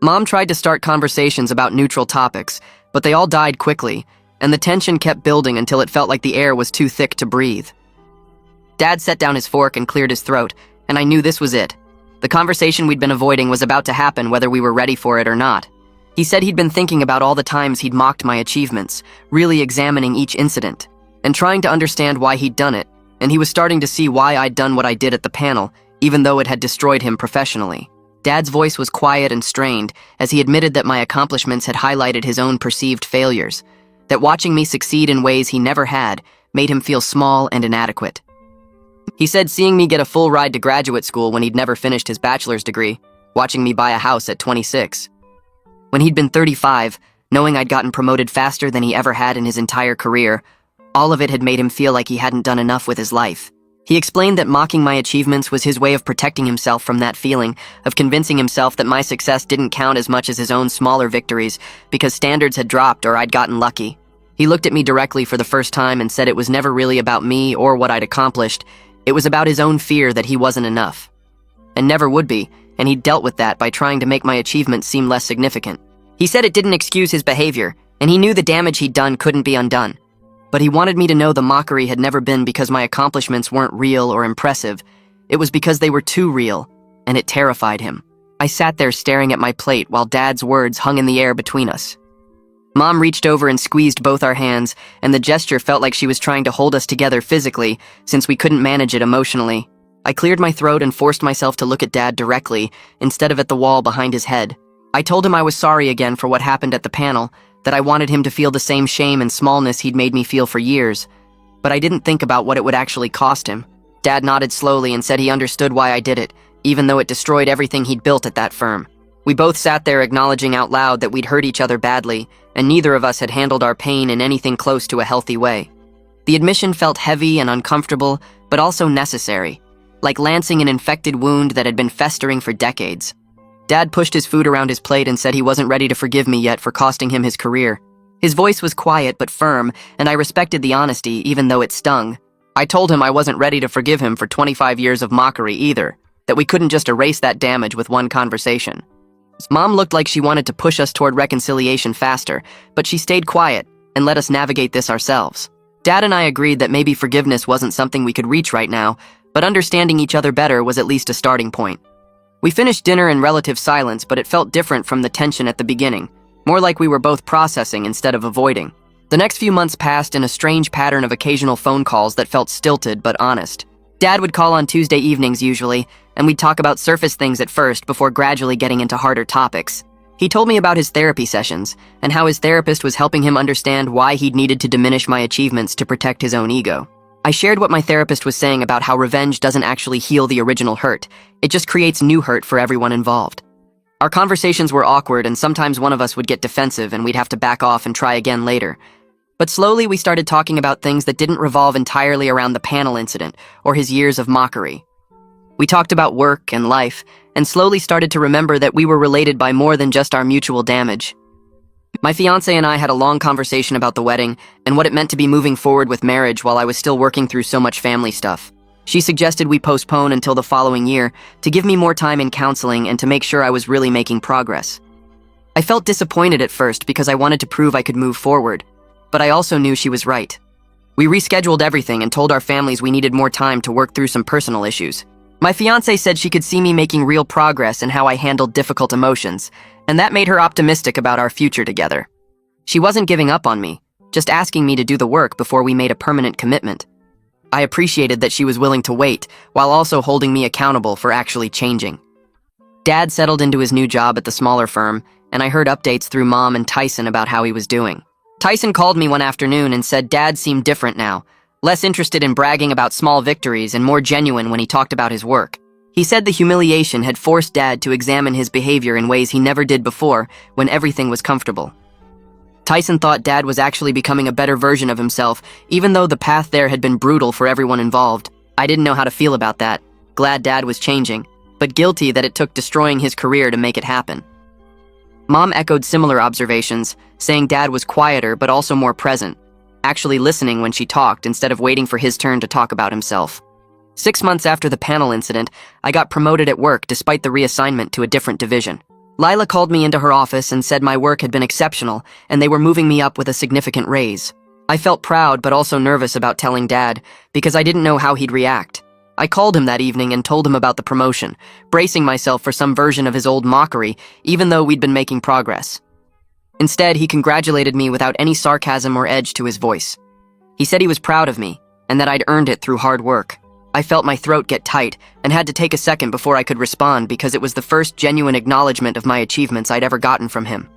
Mom tried to start conversations about neutral topics, but they all died quickly, and the tension kept building until it felt like the air was too thick to breathe. Dad set down his fork and cleared his throat, and I knew this was it. The conversation we'd been avoiding was about to happen whether we were ready for it or not. He said he'd been thinking about all the times he'd mocked my achievements, really examining each incident, and trying to understand why he'd done it, and he was starting to see why I'd done what I did at the panel, even though it had destroyed him professionally. Dad's voice was quiet and strained as he admitted that my accomplishments had highlighted his own perceived failures, that watching me succeed in ways he never had made him feel small and inadequate. He said seeing me get a full ride to graduate school when he'd never finished his bachelor's degree, watching me buy a house at 26. When he'd been 35, knowing I'd gotten promoted faster than he ever had in his entire career, all of it had made him feel like he hadn't done enough with his life. He explained that mocking my achievements was his way of protecting himself from that feeling, of convincing himself that my success didn't count as much as his own smaller victories because standards had dropped or I'd gotten lucky. He looked at me directly for the first time and said it was never really about me or what I'd accomplished. It was about his own fear that he wasn't enough. And never would be, and he dealt with that by trying to make my achievements seem less significant. He said it didn't excuse his behavior, and he knew the damage he'd done couldn't be undone. But he wanted me to know the mockery had never been because my accomplishments weren't real or impressive. It was because they were too real, and it terrified him. I sat there staring at my plate while Dad's words hung in the air between us. Mom reached over and squeezed both our hands, and the gesture felt like she was trying to hold us together physically, since we couldn't manage it emotionally. I cleared my throat and forced myself to look at Dad directly, instead of at the wall behind his head. I told him I was sorry again for what happened at the panel, that I wanted him to feel the same shame and smallness he'd made me feel for years. But I didn't think about what it would actually cost him. Dad nodded slowly and said he understood why I did it, even though it destroyed everything he'd built at that firm. We both sat there acknowledging out loud that we'd hurt each other badly, and neither of us had handled our pain in anything close to a healthy way. The admission felt heavy and uncomfortable, but also necessary, like lancing an infected wound that had been festering for decades. Dad pushed his food around his plate and said he wasn't ready to forgive me yet for costing him his career. His voice was quiet but firm, and I respected the honesty even though it stung. I told him I wasn't ready to forgive him for 25 years of mockery either, that we couldn't just erase that damage with one conversation. Mom looked like she wanted to push us toward reconciliation faster, but she stayed quiet and let us navigate this ourselves. Dad and I agreed that maybe forgiveness wasn't something we could reach right now, but understanding each other better was at least a starting point. We finished dinner in relative silence, but it felt different from the tension at the beginning, more like we were both processing instead of avoiding. The next few months passed in a strange pattern of occasional phone calls that felt stilted but honest. Dad would call on Tuesday evenings usually, and we'd talk about surface things at first before gradually getting into harder topics. He told me about his therapy sessions, and how his therapist was helping him understand why he'd needed to diminish my achievements to protect his own ego. I shared what my therapist was saying about how revenge doesn't actually heal the original hurt, it just creates new hurt for everyone involved. Our conversations were awkward, and sometimes one of us would get defensive and we'd have to back off and try again later. But slowly we started talking about things that didn't revolve entirely around the panel incident or his years of mockery. We talked about work and life, and slowly started to remember that we were related by more than just our mutual damage. My fiancé and I had a long conversation about the wedding and what it meant to be moving forward with marriage while I was still working through so much family stuff. She suggested we postpone until the following year to give me more time in counseling and to make sure I was really making progress. I felt disappointed at first because I wanted to prove I could move forward, but I also knew she was right. We rescheduled everything and told our families we needed more time to work through some personal issues. My fiancé said she could see me making real progress in how I handled difficult emotions, and that made her optimistic about our future together. She wasn't giving up on me, just asking me to do the work before we made a permanent commitment. I appreciated that she was willing to wait, while also holding me accountable for actually changing. Dad settled into his new job at the smaller firm, and I heard updates through Mom and Tyson about how he was doing. Tyson called me one afternoon and said Dad seemed different now, less interested in bragging about small victories and more genuine when he talked about his work. He said the humiliation had forced Dad to examine his behavior in ways he never did before when everything was comfortable. Tyson thought Dad was actually becoming a better version of himself, even though the path there had been brutal for everyone involved. I didn't know how to feel about that. Glad Dad was changing, but guilty that it took destroying his career to make it happen. Mom echoed similar observations, saying Dad was quieter but also more present, actually listening when she talked instead of waiting for his turn to talk about himself. 6 months after the panel incident, I got promoted at work despite the reassignment to a different division. Lila called me into her office and said my work had been exceptional and they were moving me up with a significant raise. I felt proud but also nervous about telling Dad because I didn't know how he'd react. I called him that evening and told him about the promotion, bracing myself for some version of his old mockery, even though we'd been making progress. Instead, he congratulated me without any sarcasm or edge to his voice. He said he was proud of me and that I'd earned it through hard work. I felt my throat get tight and had to take a second before I could respond because it was the first genuine acknowledgement of my achievements I'd ever gotten from him.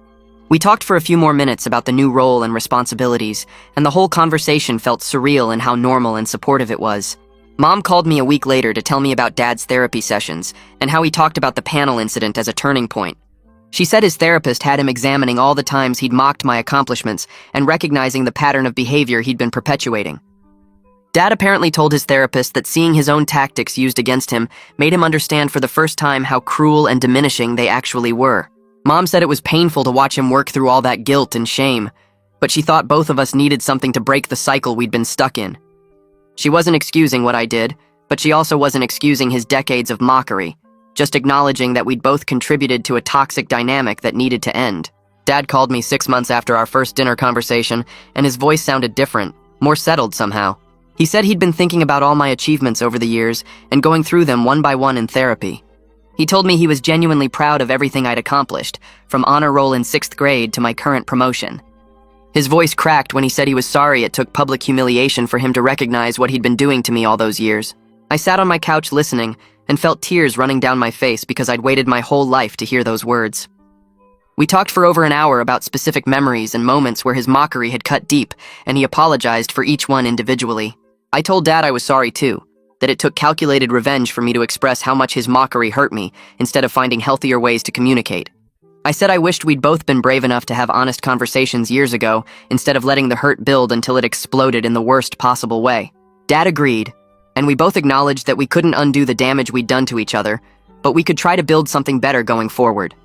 We talked for a few more minutes about the new role and responsibilities, and the whole conversation felt surreal in how normal and supportive it was. Mom called me a week later to tell me about Dad's therapy sessions and how he talked about the panel incident as a turning point. She said his therapist had him examining all the times he'd mocked my accomplishments and recognizing the pattern of behavior he'd been perpetuating. Dad apparently told his therapist that seeing his own tactics used against him made him understand for the first time how cruel and diminishing they actually were. Mom said it was painful to watch him work through all that guilt and shame, but she thought both of us needed something to break the cycle we'd been stuck in. She wasn't excusing what I did, but she also wasn't excusing his decades of mockery, just acknowledging that we'd both contributed to a toxic dynamic that needed to end. Dad called me 6 months after our first dinner conversation, and his voice sounded different, more settled somehow. He said he'd been thinking about all my achievements over the years and going through them one by one in therapy. He told me he was genuinely proud of everything I'd accomplished, from honor roll in 6th grade to my current promotion. His voice cracked when he said he was sorry it took public humiliation for him to recognize what he'd been doing to me all those years. I sat on my couch listening and felt tears running down my face because I'd waited my whole life to hear those words. We talked for over an hour about specific memories and moments where his mockery had cut deep, and he apologized for each one individually. I told Dad I was sorry too, that it took calculated revenge for me to express how much his mockery hurt me instead of finding healthier ways to communicate. I said I wished we'd both been brave enough to have honest conversations years ago instead of letting the hurt build until it exploded in the worst possible way. Dad agreed, and we both acknowledged that we couldn't undo the damage we'd done to each other, but we could try to build something better going forward.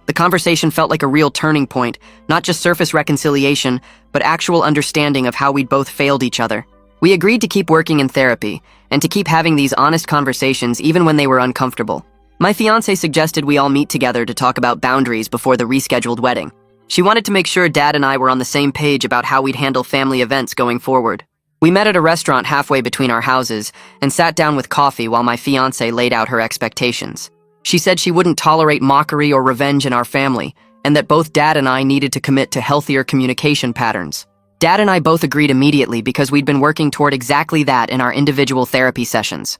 The conversation felt like a real turning point, not just surface reconciliation, but actual understanding of how we'd both failed each other. We agreed to keep working in therapy and to keep having these honest conversations even when they were uncomfortable. My fiancé suggested we all meet together to talk about boundaries before the rescheduled wedding. She wanted to make sure Dad and I were on the same page about how we'd handle family events going forward. We met at a restaurant halfway between our houses and sat down with coffee while my fiancé laid out her expectations. She said she wouldn't tolerate mockery or revenge in our family, and that both Dad and I needed to commit to healthier communication patterns. Dad and I both agreed immediately because we'd been working toward exactly that in our individual therapy sessions.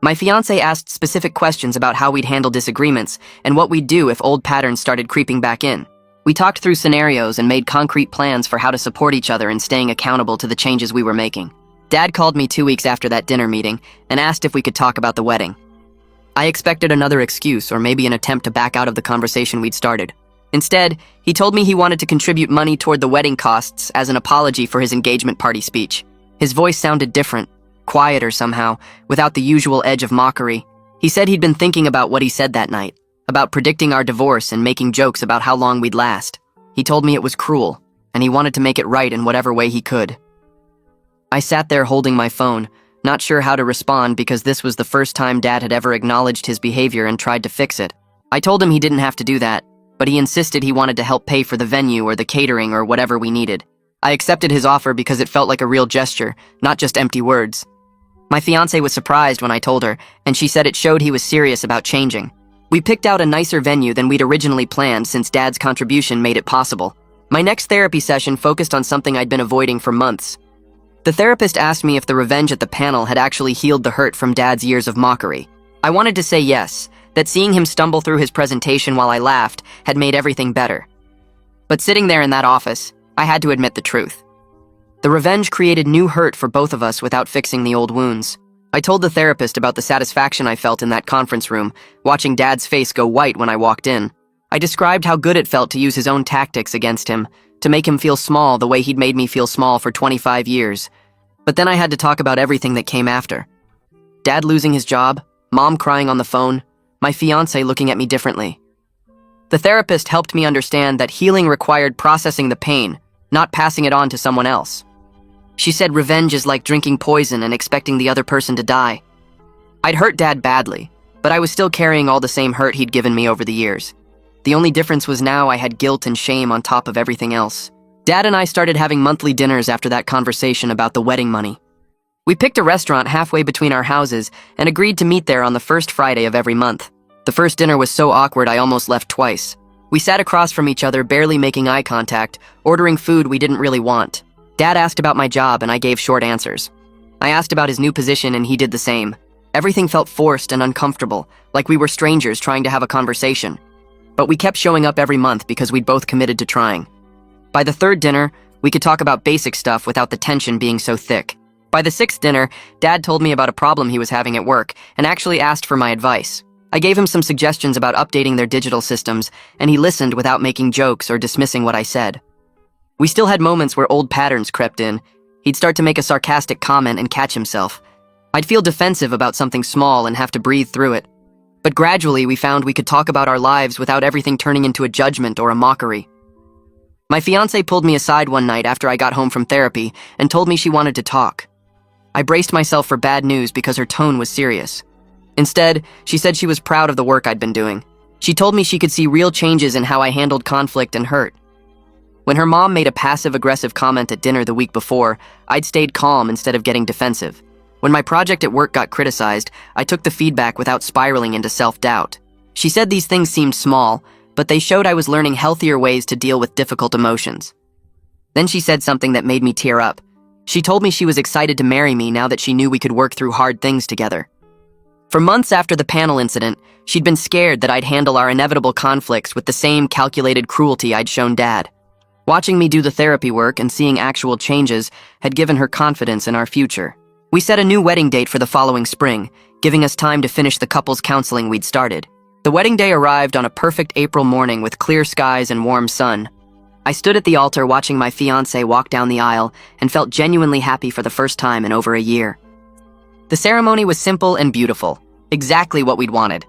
My fiancé asked specific questions about how we'd handle disagreements and what we'd do if old patterns started creeping back in. We talked through scenarios and made concrete plans for how to support each other in staying accountable to the changes we were making. Dad called me 2 weeks after that dinner meeting and asked if we could talk about the wedding. I expected another excuse or maybe an attempt to back out of the conversation we'd started. Instead, he told me he wanted to contribute money toward the wedding costs as an apology for his engagement party speech. His voice sounded different, quieter somehow, without the usual edge of mockery. He said he'd been thinking about what he said that night, about predicting our divorce and making jokes about how long we'd last. He told me it was cruel, and he wanted to make it right in whatever way he could. I sat there holding my phone, not sure how to respond because this was the first time Dad had ever acknowledged his behavior and tried to fix it. I told him he didn't have to do that, but he insisted he wanted to help pay for the venue or the catering or whatever we needed. I accepted his offer because it felt like a real gesture, not just empty words. My fiancé was surprised when I told her, and she said it showed he was serious about changing. We picked out a nicer venue than we'd originally planned since Dad's contribution made it possible. My next therapy session focused on something I'd been avoiding for months. The therapist asked me if the revenge at the panel had actually healed the hurt from Dad's years of mockery. I wanted to say yes, that seeing him stumble through his presentation while I laughed had made everything better. But sitting there in that office, I had to admit the truth. The revenge created new hurt for both of us without fixing the old wounds. I told the therapist about the satisfaction I felt in that conference room, watching Dad's face go white when I walked in. I described how good it felt to use his own tactics against him, to make him feel small the way he'd made me feel small for 25 years. But then I had to talk about everything that came after. Dad losing his job, Mom crying on the phone, my fiancé looking at me differently. The therapist helped me understand that healing required processing the pain, not passing it on to someone else. She said revenge is like drinking poison and expecting the other person to die. I'd hurt Dad badly, but I was still carrying all the same hurt he'd given me over the years. The only difference was now I had guilt and shame on top of everything else. Dad and I started having monthly dinners after that conversation about the wedding money. We picked a restaurant halfway between our houses and agreed to meet there on the first Friday of every month. The first dinner was so awkward I almost left twice. We sat across from each other, barely making eye contact, ordering food we didn't really want. Dad asked about my job and I gave short answers. I asked about his new position and he did the same. Everything felt forced and uncomfortable, like we were strangers trying to have a conversation. But we kept showing up every month because we'd both committed to trying. By the third dinner, we could talk about basic stuff without the tension being so thick. By the sixth dinner, Dad told me about a problem he was having at work and actually asked for my advice. I gave him some suggestions about updating their digital systems, and he listened without making jokes or dismissing what I said. We still had moments where old patterns crept in. He'd start to make a sarcastic comment and catch himself. I'd feel defensive about something small and have to breathe through it. But gradually we found we could talk about our lives without everything turning into a judgment or a mockery. My fiancée pulled me aside one night after I got home from therapy and told me she wanted to talk. I braced myself for bad news because her tone was serious. Instead, she said she was proud of the work I'd been doing. She told me she could see real changes in how I handled conflict and hurt. When her mom made a passive-aggressive comment at dinner the week before, I'd stayed calm instead of getting defensive. When my project at work got criticized, I took the feedback without spiraling into self-doubt. She said these things seemed small, but they showed I was learning healthier ways to deal with difficult emotions. Then she said something that made me tear up. She told me she was excited to marry me now that she knew we could work through hard things together. For months after the panel incident, she'd been scared that I'd handle our inevitable conflicts with the same calculated cruelty I'd shown Dad. Watching me do the therapy work and seeing actual changes had given her confidence in our future. We set a new wedding date for the following spring, giving us time to finish the couples counseling we'd started. The wedding day arrived on a perfect April morning with clear skies and warm sun. I stood at the altar watching my fiancé walk down the aisle and felt genuinely happy for the first time in over a year. The ceremony was simple and beautiful, exactly what we'd wanted.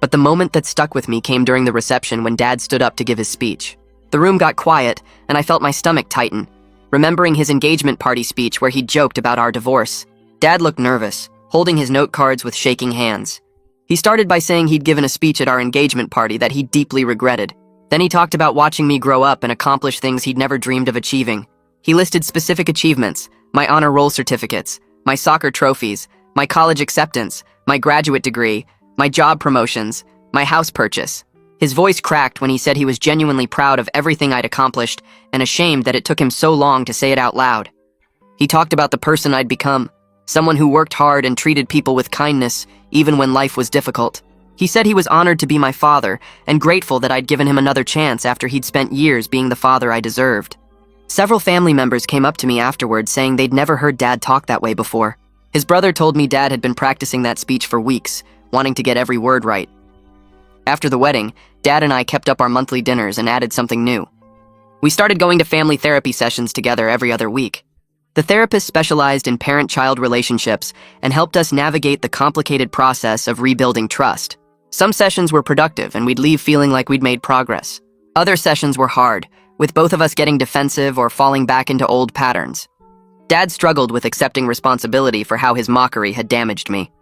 But the moment that stuck with me came during the reception when Dad stood up to give his speech. The room got quiet, and I felt my stomach tighten, remembering his engagement party speech where he joked about our divorce. Dad looked nervous, holding his note cards with shaking hands. He started by saying he'd given a speech at our engagement party that he deeply regretted. Then he talked about watching me grow up and accomplish things he'd never dreamed of achieving. He listed specific achievements, my honor roll certificates, my soccer trophies, my college acceptance, my graduate degree, my job promotions, my house purchase. His voice cracked when he said he was genuinely proud of everything I'd accomplished and ashamed that it took him so long to say it out loud. He talked about the person I'd become, someone who worked hard and treated people with kindness, even when life was difficult. He said he was honored to be my father and grateful that I'd given him another chance after he'd spent years being the father I deserved. Several family members came up to me afterward saying they'd never heard Dad talk that way before. His brother told me Dad had been practicing that speech for weeks, wanting to get every word right. After the wedding, Dad and I kept up our monthly dinners and added something new. We started going to family therapy sessions together every other week. The therapist specialized in parent-child relationships and helped us navigate the complicated process of rebuilding trust. Some sessions were productive and we'd leave feeling like we'd made progress. Other sessions were hard, with both of us getting defensive or falling back into old patterns. Dad struggled with accepting responsibility for how his mockery had damaged me.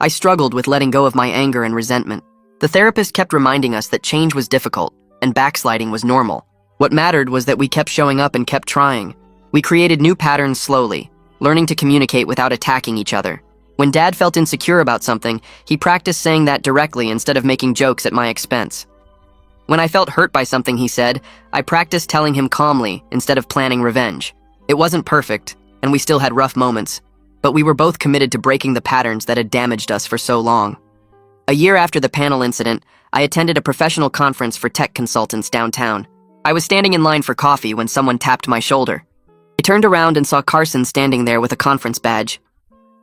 I struggled with letting go of my anger and resentment. The therapist kept reminding us that change was difficult and backsliding was normal. What mattered was that we kept showing up and kept trying. We created new patterns slowly, learning to communicate without attacking each other. When Dad felt insecure about something, he practiced saying that directly instead of making jokes at my expense. When I felt hurt by something he said, I practiced telling him calmly instead of planning revenge. It wasn't perfect, and we still had rough moments, but we were both committed to breaking the patterns that had damaged us for so long. A year after the panel incident, I attended a professional conference for tech consultants downtown. I was standing in line for coffee when someone tapped my shoulder. I turned around and saw Carson standing there with a conference badge.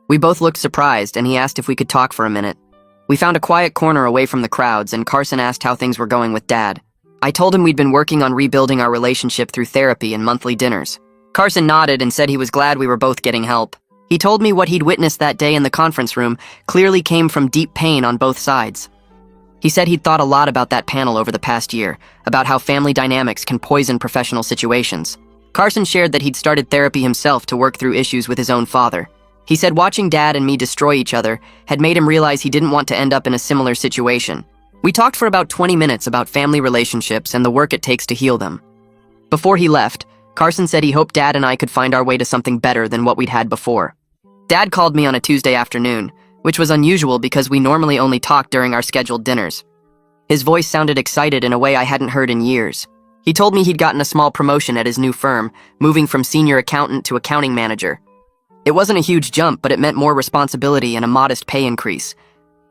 We both looked surprised, and he asked if we could talk for a minute. We found a quiet corner away from the crowds, and Carson asked how things were going with Dad. I told him we'd been working on rebuilding our relationship through therapy and monthly dinners. Carson nodded and said he was glad we were both getting help. He told me what he'd witnessed that day in the conference room clearly came from deep pain on both sides. He said he'd thought a lot about that panel over the past year, about how family dynamics can poison professional situations. Carson shared that he'd started therapy himself to work through issues with his own father. He said watching Dad and me destroy each other had made him realize he didn't want to end up in a similar situation. We talked for about 20 minutes about family relationships and the work it takes to heal them. Before he left, Carson said he hoped Dad and I could find our way to something better than what we'd had before. Dad called me on a Tuesday afternoon, which was unusual because we normally only talked during our scheduled dinners. His voice sounded excited in a way I hadn't heard in years. He told me he'd gotten a small promotion at his new firm, moving from senior accountant to accounting manager. It wasn't a huge jump, but it meant more responsibility and a modest pay increase.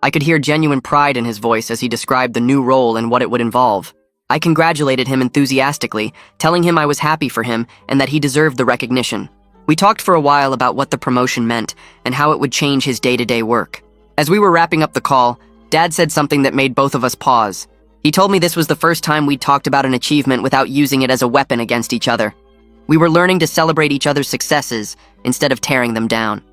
I could hear genuine pride in his voice as he described the new role and what it would involve. I congratulated him enthusiastically, telling him I was happy for him and that he deserved the recognition. We talked for a while about what the promotion meant and how it would change his day-to-day work. As we were wrapping up the call, Dad said something that made both of us pause. He told me this was the first time we'd talked about an achievement without using it as a weapon against each other. We were learning to celebrate each other's successes instead of tearing them down.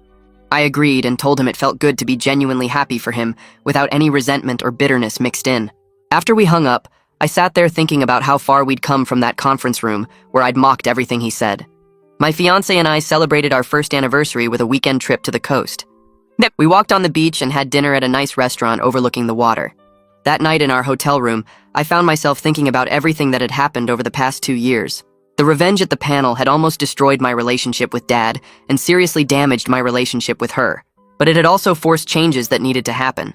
I agreed and told him it felt good to be genuinely happy for him without any resentment or bitterness mixed in. After we hung up, I sat there thinking about how far we'd come from that conference room where I'd mocked everything he said. My fiancé and I celebrated our first anniversary with a weekend trip to the coast. We walked on the beach and had dinner at a nice restaurant overlooking the water. That night in our hotel room, I found myself thinking about everything that had happened over the past 2 years. The revenge at the panel had almost destroyed my relationship with Dad and seriously damaged my relationship with her, but it had also forced changes that needed to happen.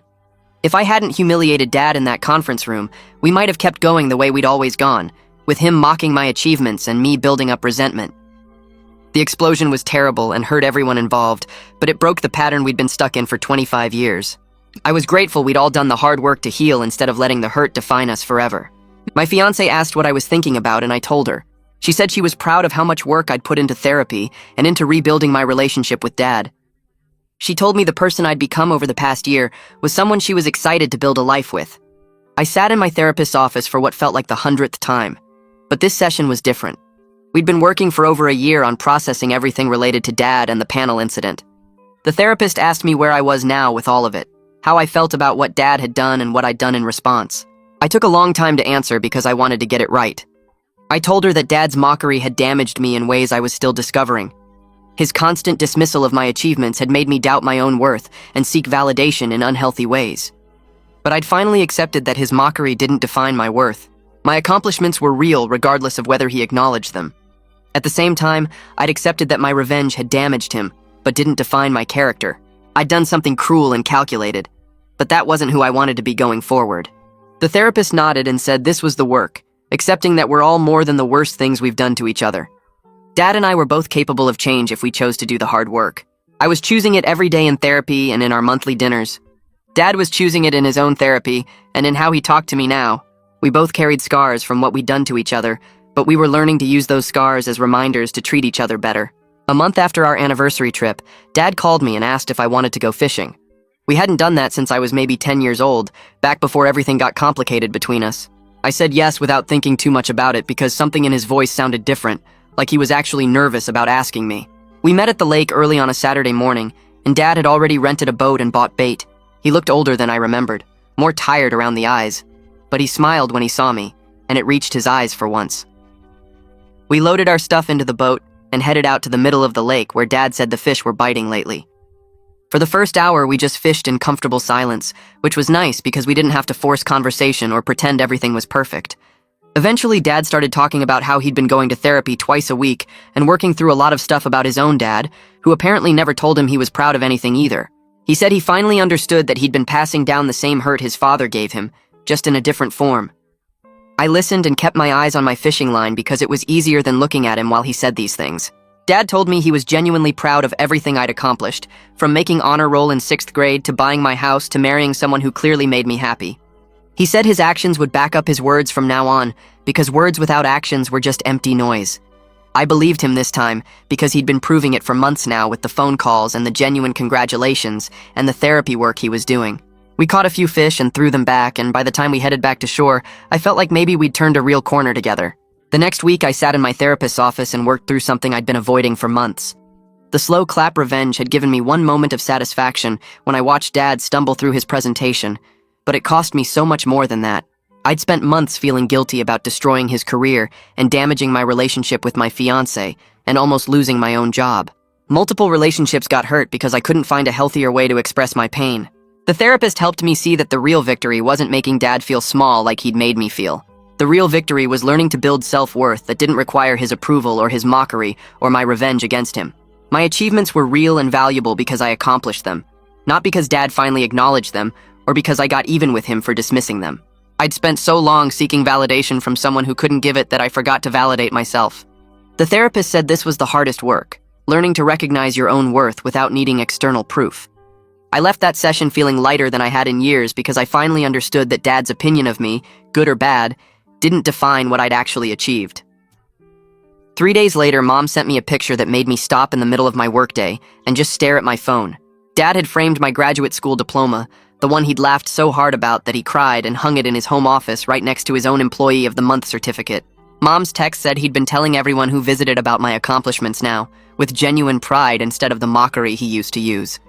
If I hadn't humiliated Dad in that conference room, we might have kept going the way we'd always gone, with him mocking my achievements and me building up resentment. The explosion was terrible and hurt everyone involved, but it broke the pattern we'd been stuck in for 25 years. I was grateful we'd all done the hard work to heal instead of letting the hurt define us forever. My fiancé asked what I was thinking about, and I told her. She said she was proud of how much work I'd put into therapy and into rebuilding my relationship with Dad. She told me the person I'd become over the past year was someone she was excited to build a life with. I sat in my therapist's office for what felt like the 100th time, but this session was different. We'd been working for over a year on processing everything related to Dad and the panel incident. The therapist asked me where I was now with all of it, how I felt about what Dad had done and what I'd done in response. I took a long time to answer because I wanted to get it right. I told her that Dad's mockery had damaged me in ways I was still discovering. His constant dismissal of my achievements had made me doubt my own worth and seek validation in unhealthy ways. But I'd finally accepted that his mockery didn't define my worth. My accomplishments were real regardless of whether he acknowledged them. At the same time, I'd accepted that my revenge had damaged him, but didn't define my character. I'd done something cruel and calculated, but that wasn't who I wanted to be going forward. The therapist nodded and said this was the work, accepting that we're all more than the worst things we've done to each other. Dad and I were both capable of change if we chose to do the hard work. I was choosing it every day in therapy and in our monthly dinners. Dad was choosing it in his own therapy and in how he talked to me now. We both carried scars from what we'd done to each other, but we were learning to use those scars as reminders to treat each other better. A month after our anniversary trip, Dad called me and asked if I wanted to go fishing. We hadn't done that since I was maybe 10 years old, back before everything got complicated between us. I said yes without thinking too much about it because something in his voice sounded different, like he was actually nervous about asking me. We met at the lake early on a Saturday morning, and Dad had already rented a boat and bought bait. He looked older than I remembered, more tired around the eyes, but he smiled when he saw me, and it reached his eyes for once. We loaded our stuff into the boat and headed out to the middle of the lake where Dad said the fish were biting lately. For the first hour, we just fished in comfortable silence, which was nice because we didn't have to force conversation or pretend everything was perfect. Eventually, Dad started talking about how he'd been going to therapy twice a week and working through a lot of stuff about his own dad, who apparently never told him he was proud of anything either. He said he finally understood that he'd been passing down the same hurt his father gave him, just in a different form. I listened and kept my eyes on my fishing line because it was easier than looking at him while he said these things. Dad told me he was genuinely proud of everything I'd accomplished, from making honor roll in 6th grade to buying my house to marrying someone who clearly made me happy. He said his actions would back up his words from now on, because words without actions were just empty noise. I believed him this time because he'd been proving it for months now with the phone calls and the genuine congratulations and the therapy work he was doing. We caught a few fish and threw them back, and by the time we headed back to shore, I felt like maybe we'd turned a real corner together. The next week, I sat in my therapist's office and worked through something I'd been avoiding for months. The slow clap revenge had given me one moment of satisfaction when I watched Dad stumble through his presentation, but it cost me so much more than that. I'd spent months feeling guilty about destroying his career and damaging my relationship with my fiancé, and almost losing my own job. Multiple relationships got hurt because I couldn't find a healthier way to express my pain. The therapist helped me see that the real victory wasn't making Dad feel small like he'd made me feel. The real victory was learning to build self-worth that didn't require his approval or his mockery or my revenge against him. My achievements were real and valuable because I accomplished them, not because Dad finally acknowledged them or because I got even with him for dismissing them. I'd spent so long seeking validation from someone who couldn't give it that I forgot to validate myself. The therapist said this was the hardest work, learning to recognize your own worth without needing external proof. I left that session feeling lighter than I had in years because I finally understood that Dad's opinion of me, good or bad, didn't define what I'd actually achieved. 3 days later, Mom sent me a picture that made me stop in the middle of my workday and just stare at my phone. Dad had framed my graduate school diploma, the one he'd laughed so hard about that he cried, and hung it in his home office right next to his own Employee of the Month certificate. Mom's text said he'd been telling everyone who visited about my accomplishments now, with genuine pride instead of the mockery he used to use.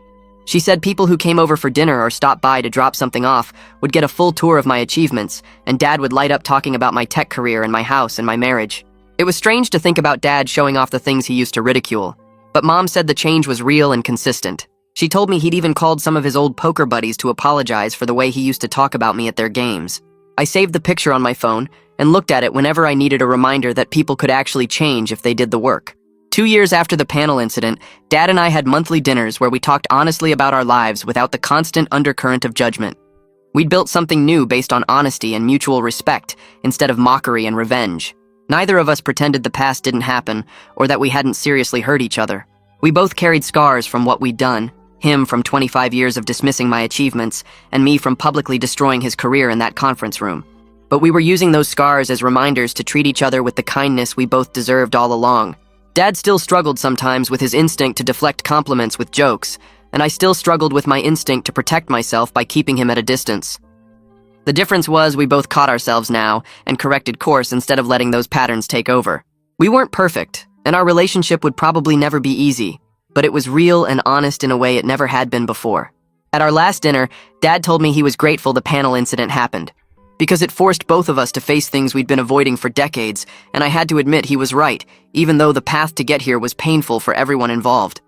She said people who came over for dinner or stopped by to drop something off would get a full tour of my achievements, and Dad would light up talking about my tech career and my house and my marriage. It was strange to think about Dad showing off the things he used to ridicule, but Mom said the change was real and consistent. She told me he'd even called some of his old poker buddies to apologize for the way he used to talk about me at their games. I saved the picture on my phone and looked at it whenever I needed a reminder that people could actually change if they did the work. 2 years after the panel incident, Dad and I had monthly dinners where we talked honestly about our lives without the constant undercurrent of judgment. We'd built something new based on honesty and mutual respect instead of mockery and revenge. Neither of us pretended the past didn't happen or that we hadn't seriously hurt each other. We both carried scars from what we'd done, him from 25 years of dismissing my achievements, and me from publicly destroying his career in that conference room. But we were using those scars as reminders to treat each other with the kindness we both deserved all along. Dad still struggled sometimes with his instinct to deflect compliments with jokes, and I still struggled with my instinct to protect myself by keeping him at a distance. The difference was we both caught ourselves now and corrected course instead of letting those patterns take over. We weren't perfect, and our relationship would probably never be easy, but it was real and honest in a way it never had been before. At our last dinner, Dad told me he was grateful the panel incident happened, because it forced both of us to face things we'd been avoiding for decades, and I had to admit he was right, even though the path to get here was painful for everyone involved.